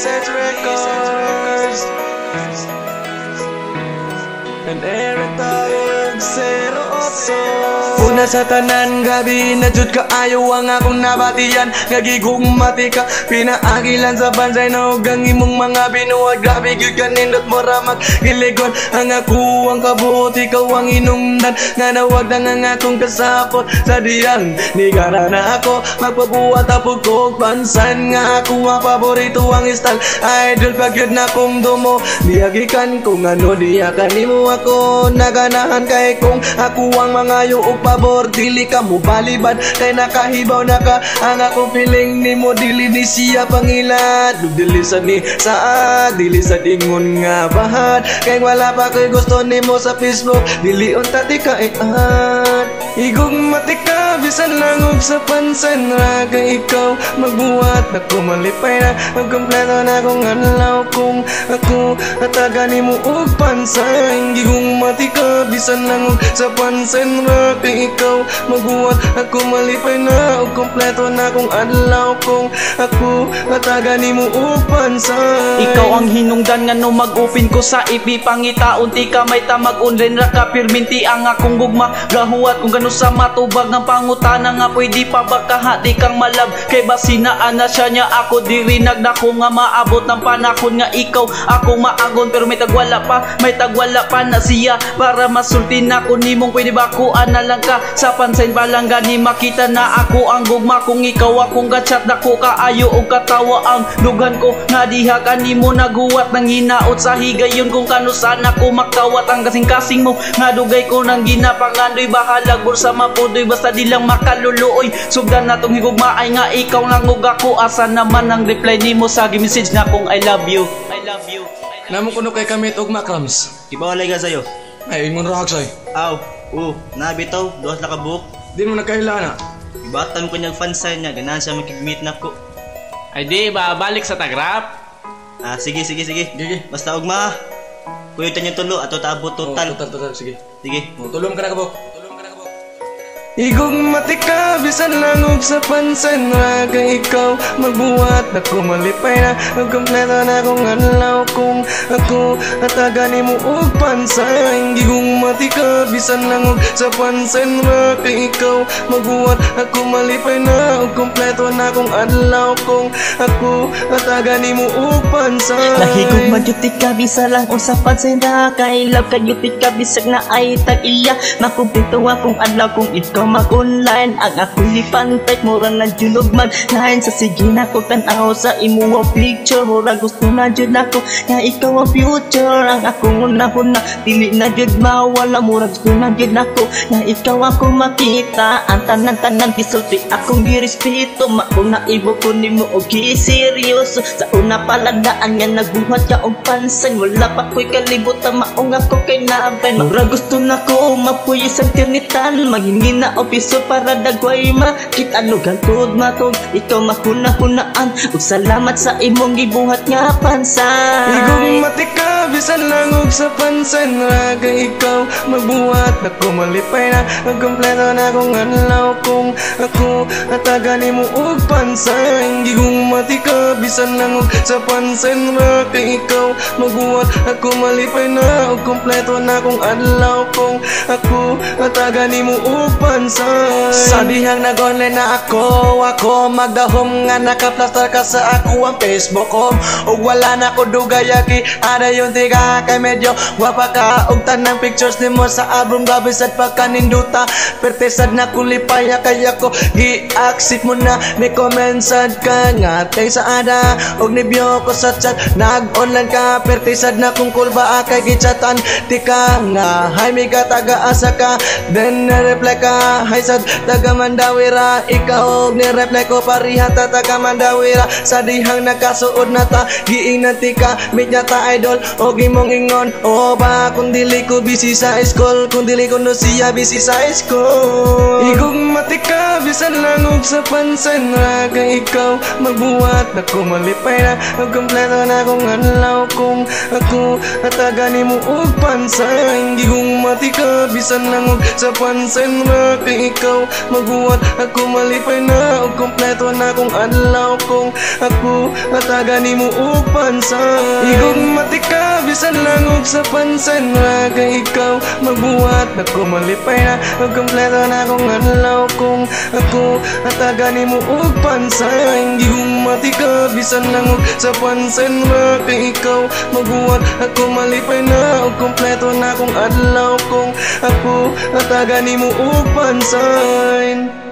Essence Records and Eric Tayog 08. Una sa tanan, gabi na jud ka ayaw ang akong nabatian. Gagigong mati ka, pinaagilan sa bansay na hugang imong mga binuhat. Grabe gyud ka nindot mo ramag giligon. Ang ako ang kabuot, ikaw ang inungdan. Nga nawag na nga akong kasapot sa diyang nigara na ako magpabuhat apog kog pansan. Nga ako ang paborito ang style idol pag yun na kong dumo. Diagikan kung ano diakan mo ako naganahan kay kung ako ang mga yuog pabor. Dili ka mo balibad kay nakahibaw na ka. Ang akong feeling ni mo dili ni siya pangilan. Dili sa ni saad, dili sa dingon nga bahad. Kay wala pa ko'y gusto ni mo sa Facebook. Dili unta di ka ian. Igong mati ka, bisan lang og sa pansan. Raga ikaw magbuhat, ako malipay na. Magkompleto na kung anlaw kung ako nataga ni mo og pansan. Igong mati ka, bisan lang og sa pansan. Raga ikaw magbuhat, ako malipay na. Og kompleto na kung anlaw kung ako nataga ni mo og pansan. Ikaw ang hinungdan nga no mag-upin ko sa ipi. Pangitaon ti ka may tamag unren ra ka pirminti ang akong gugma. Gahuat kung gano sa matubag ng pangutana nga pwede pa ba kahati kang malab. Kay basinaan na siya niya ako diri nagdako nga maabot ng panahon nga ikaw ako maagon. Pero may tagwala pa na siya para masulti na ko nimong pwede ba kuan na lang ka sa pansin pa lang gani makita na ako ang gugma. Kung ikaw akong gatchat dako kaayo o katawa ang dugan ko nga diha kanimo naguwat ng hinaot sa higayon kung kano sana ko makawat ang kasing-kasing mo nga dugay ko nang ginapangandoy bahalag sa mapudoy basta di lang makaluluoy. Sugdan na tong higugmaay nga ikaw lang ug ako. Asa naman ang reply nimo sa message na kung I love you. I love you. Namo kuno kay kamit og makrams. Ibawalay ka sa'yo. Ay ingon rahag say. Aw, nabitaw, duwas na kabuok. Di mo nagkailana. Ibatan ko niyang fansign niya, ganahan siya makikmeet na ko. Ay di ba balik sa tagrap? Sige. Gigi. Basta ugma. Kuyitan niyo tulo, ato taabot total. Total, sige. Sige. Tulong ka na kabok. Igong mati ka, bisan lang og sa pansan. Raga ikaw magbuhat, ako malipay na. Magkompleto na kung anlaw kung ako nataga ni mo og pansan. Igong mati ka, bisan lang og sa pansan. Raga ikaw magbuhat, ako malipay na. Og kompleto na kung anlaw kung ako nataga ni mo og pansan. Nahigog magyuti ka, bisa lang og sa pansan. Kailaw kayuti ka, bisag na ay tag-iya. Makumpleto akong anlaw kung ikaw mag-online. Ang ako'y lipantay, mura na julog mag-line. Sa sige na ko tanaw sa imo ang picture. Mura gusto na jud ako, nga ikaw ang future. Ang akong unahon na, dili na jud mawala. Mura gusto na jud ako, nga ikaw ako makita. Ang tanan-tanan, pisulti akong girespeto. Maong naibo ko ni mo o seryoso. Sa una paladaan nga nagbuhat ka og pansan. Wala pa ko'y kalibutan, maong ako kay nabay. Mura gusto na ko, mapuyo sa internetan. Maghingi na opiso para dagway makita lugan tod matog. Ikaw mahuna-hunaan ug salamat sa imong gibuhat nga pansan. Igong mati ka, bisan lang og sa pansan. Raga ikaw magbuhat, ako malipay na. Magkompleto na kung anlaw kung ako nataga ni mo og pansan. Igong mati ka, bisan lang og sa pansan. Raga ikaw magbuhat, ako malipay na. Og kompleto na kung anlaw kung ako nataga ni mo og pansan. Sa dihang nag-online na ako magdahom nga nakaplaster ka sa ako ang Facebook ko. Ug wala na ko dugayaki, ada yung tiga kay medyo wapa ka. Ug tanang pictures nimo sa album gabi sad pagkaninduta. Pertesad na kulipaya kaya ko gi-accept mo na. May comment sad ka nga tay sa ada. Ug nibyo ko sa chat, nag-online ka. Pertesad na kung cool ba kay gichatan. Tika nga, hay may taga-asa ka. Then na-reply ka, hay sad taga Mandawira. Ikaw ni-reply ko parihan ta taga Mandawira. Sa dihang nakasuod na ta, giinanti ka, meet niya ta idol. O gimong ingon, o ba kung dili ko busy sa school. Kung dili ko no siya busy sa school. Igong mati ka, bisan lang og sa pansan. Raga ikaw magbuhat, ako malipay malipay na ug kompleto na kong adlaw kung ako ataga nimo og pansay gigumati ka bisan lang og sa pansin ra kay ikaw magbuhat ako malipay na ug kompleto na kong adlaw kung ako ataga nimo og pansay gigumati ka bisan lang og sa pansin ra kay ikaw magbuhat ako malipay na ug kompleto na kong adlaw kung ako ataga nimo og pansay gigumati ka bisan lang og sa pansin ra kay ikaw magbuhat ako malipay na ug kompleto na kong adlaw kung ako ataga nimo og pansay